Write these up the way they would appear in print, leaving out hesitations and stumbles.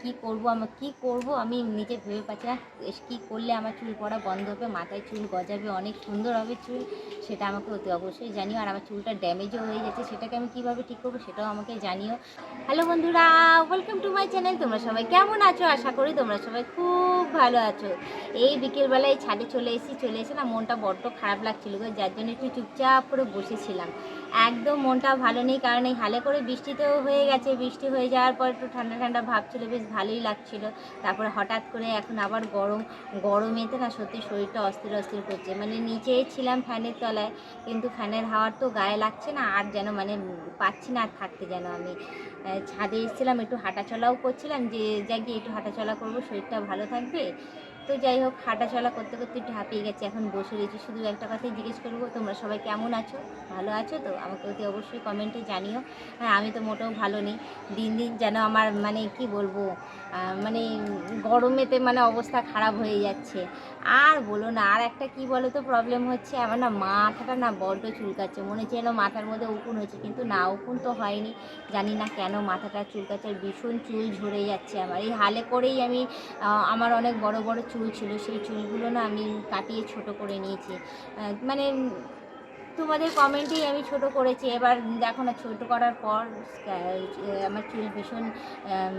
কি করব, আমি নিজে ভেবে পাচ্ছি না। কী করলে আমার চুল পড়া বন্ধ হবে, মাথায় চুল গজাবে, অনেক সুন্দর হবে চুল, সেটা আমাকে অতি অবশ্যই জানিও। আর আমার চুলটা ড্যামেজও হয়ে যাচ্ছে, সেটাকে আমি কীভাবে ঠিক করবো সেটাও আমাকে জানিও। হ্যালো বন্ধুরা, ওয়েলকাম টু মাই চ্যানেল। তোমরা সবাই কেমন আছো? আশা করি তোমরা সবাই খুব ভালো আছো। এই বিকেলবেলায় ছাদে চলে এসে না মনটা বড্ড খারাপ লাগছিল গো, যার জন্য একটু চুপচাপ করে বসেছিলাম। একদম মনটা ভালো নেই, কারণ এই হালে করে বৃষ্টিতেও হয়ে গেছে। বৃষ্টি হয়ে যাওয়ার পর একটু ঠান্ডা ঠান্ডা ভাব ছিল, বেশ ভালোই লাগছিল। তারপরে হঠাৎ করে এখন আবার গরমেতে না সত্যি শরীরটা অস্থির অস্থির করছে। মানে নিচেই ছিলাম ফ্যানের তলায়, কিন্তু ফ্যানের হাওয়ার তো গায়ে লাগছে না, আর যেন মানে পাচ্ছি না আর থাকতে। যেন আমি ছাদে এসেছিলাম, একটু হাঁটাচলাও করছিলাম, যে যাই গিয়ে একটু হাঁটাচলা করবো, শরীরটা ভালো থাকবে। তো যাই হোক, হাঁটাচলা করতে করতে একটু হাঁপিয়ে গেছে, এখন বসে রয়েছি। শুধু একটা কথাই জিজ্ঞেস করবো, তোমরা সবাই কেমন আছো? ভালো আছো তো? আমাকে অতি অবশ্যই কমেন্টে জানিও। হ্যাঁ, আমি তো মোটেও ভালো নেই। দিন দিন যেন আমার মানে কি বলবো, মানে গরমেতে মানে অবস্থা খারাপ হয়ে যাচ্ছে। আর বলো না, আর একটা কি বলো তো প্রবলেম হচ্ছে, আমার না মাথাটা না বড্ড চুলকাচ্ছে। মনে হচ্ছে যেন মাথার মধ্যে উকুন হচ্ছে, কিন্তু না, উকুন তো হয়নি। জানি না কেন মাথাটা চুলকাচ্ছে, আর ভীষণ চুল ঝরে যাচ্ছে আমার। এই হালে করেই আমি আমার অনেক বড় বড় চুল ছিল, সেই চুলগুলো না আমি কাটিয়ে ছোট করে নিয়েছি। মানে তোমাদের কমেন্টেই আমি ছোট করেছি। এবার দেখো না, ছোট করার পর আমার চুল ভীষণ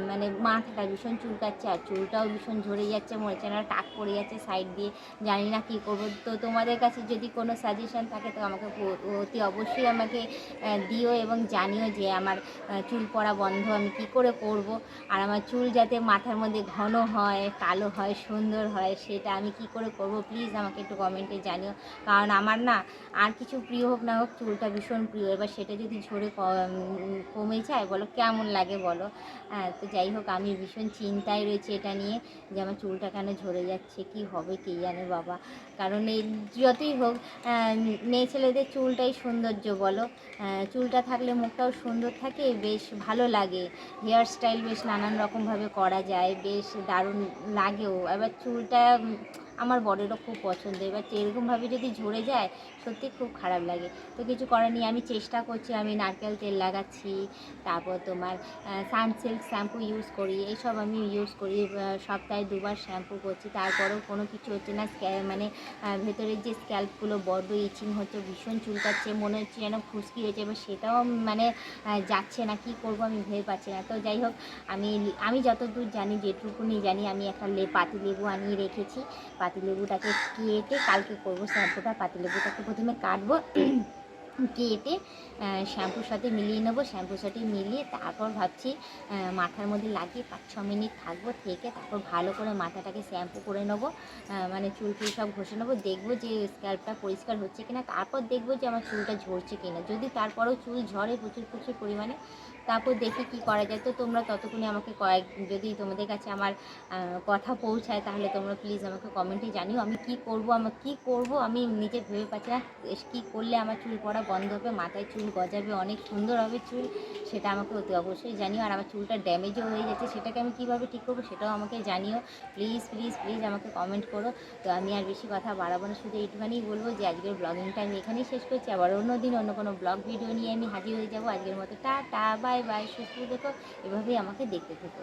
মানে মাথাটা ভীষণ চুলকাচ্ছে, আর চুলটাও ভীষণ ঝরে যাচ্ছে, মনে হচ্ছে না টাক পড়ে যাচ্ছে সাইড দিয়ে। জানি না কী করবো। তো তোমাদের কাছে যদি কোনো সাজেশান থাকে তো আমাকে অতি অবশ্যই আমাকে দিও এবং জানিও যে আমার চুল পড়া বন্ধ আমি কি করে করব, আর আমার চুল যাতে মাথার মধ্যে ঘন হয়, কালো হয়, সুন্দর হয়, সেটা আমি কি করে করব। প্লিজ আমাকে একটু কমেন্টে জানিও। কারণ আমার না আর কিছু প্রিয় হোক না হোক, চুলটা ভীষণ প্রিয়। এবার সেটা যদি ঝরে কমে যায়, বলো কেমন লাগে বলো। হ্যাঁ, তো যাই হোক, আমি ভীষণ চিন্তায় রয়েছি এটা নিয়ে, যে আমার চুলটা কেন ঝরে যাচ্ছে, কি হবে কে জানে বাবা। কারণ এই যতই হোক, মেয়ে ছেলেদের চুলটাই সৌন্দর্য বলো। চুলটা থাকলে মুখটাও সুন্দর থাকে, বেশ ভালো লাগে। হেয়ার স্টাইল বেশ নানান রকমভাবে করা যায়, বেশ দারুণ লাগেও। এবার চুলটা আমার বরেরও খুব পছন্দ। এবার এরকমভাবে যদি ঝরে যায়, সত্যি খুব খারাপ লাগে। তো কিছু করার নেই, আমি চেষ্টা করছি। আমি নারকেল তেল লাগাচ্ছি, তারপর তোমার সানসিল্ক শ্যাম্পু ইউজ করি, এইসব আমি ইউজ করি। সপ্তাহে 2বার শ্যাম্পু করছি, তারপরেও কোনো কিছু হচ্ছে না। মানে ভেতরের যে স্ক্যাল্পগুলো বড্ড ইচিং হচ্ছে, ভীষণ চুলকাচ্ছে, মনে হচ্ছে যেন খুশকি হয়েছে। এবার সেটাও মানে যাচ্ছে না, কি করব আমি ভেবে পাচ্ছি না। তো যাই হোক, আমি যতদূর জানি, যেটুকুনি জানি, আমি একটা পাতিলেবু আনিয়ে রেখেছি। পাতিলেবুটাকে কেটে কালকে করবো শ্যাম্পুটা। পাতিলেবুটাকে প্রথমে কাটবো, কেটে শ্যাম্পুর সাথে মিলিয়ে নেবো। শ্যাম্পুর সাথে মিলিয়ে তারপর ভাবছি মাথার মধ্যে লাগিয়ে 5-6 মিনিট থাকবো, থেকে তারপর ভালো করে মাথাটাকে শ্যাম্পু করে নেবো। মানে চুল টুল সব ঘষে নেবো, দেখবো যে স্ক্যাল্পটা পরিষ্কার হচ্ছে কিনা। তারপর দেখবো যে আমার চুলটা ঝরছে কিনা। যদি তারপরেও চুল ঝরে প্রচুর প্রচুর পরিমাণে, তারপর দেখি কি করা যায়। তো তোমরা ততক্ষণে আমাকে যদি তোমাদের কাছে আমার কথা পৌঁছায়, তাহলে তোমরা প্লিজ আমাকে কমেন্টে জানিও আমি কি করব। আমি নিজে ভেবে পাচ্ছি না কী করলে আমার চুল পড়া বন্ধ হবে, মাথায় চুল গজাবে, অনেক সুন্দর হবে চুল, সেটা আমাকে অতি অবশ্যই জানিও। আর আমার চুলটা ড্যামেজও হয়ে যাচ্ছে, সেটাকে আমি কীভাবে ঠিক করবো সেটাও আমাকে জানিও। প্লিজ প্লিজ প্লিজ আমাকে কমেন্ট করো। তো আমি আর বেশি কথা বাড়াবো না, শুধু এইটুখানেই বলবো যে আজকের ব্লগিংটা আমি এখানেই শেষ করছি। আবার অন্য দিন অন্য কোনো ব্লগ ভিডিও নিয়ে আমি হাজির হয়ে যাবো। আজকের মতো টাটা, বাই বাই, সুস্থ থেকো, এভাবেই আমাকে দেখতে থেকো।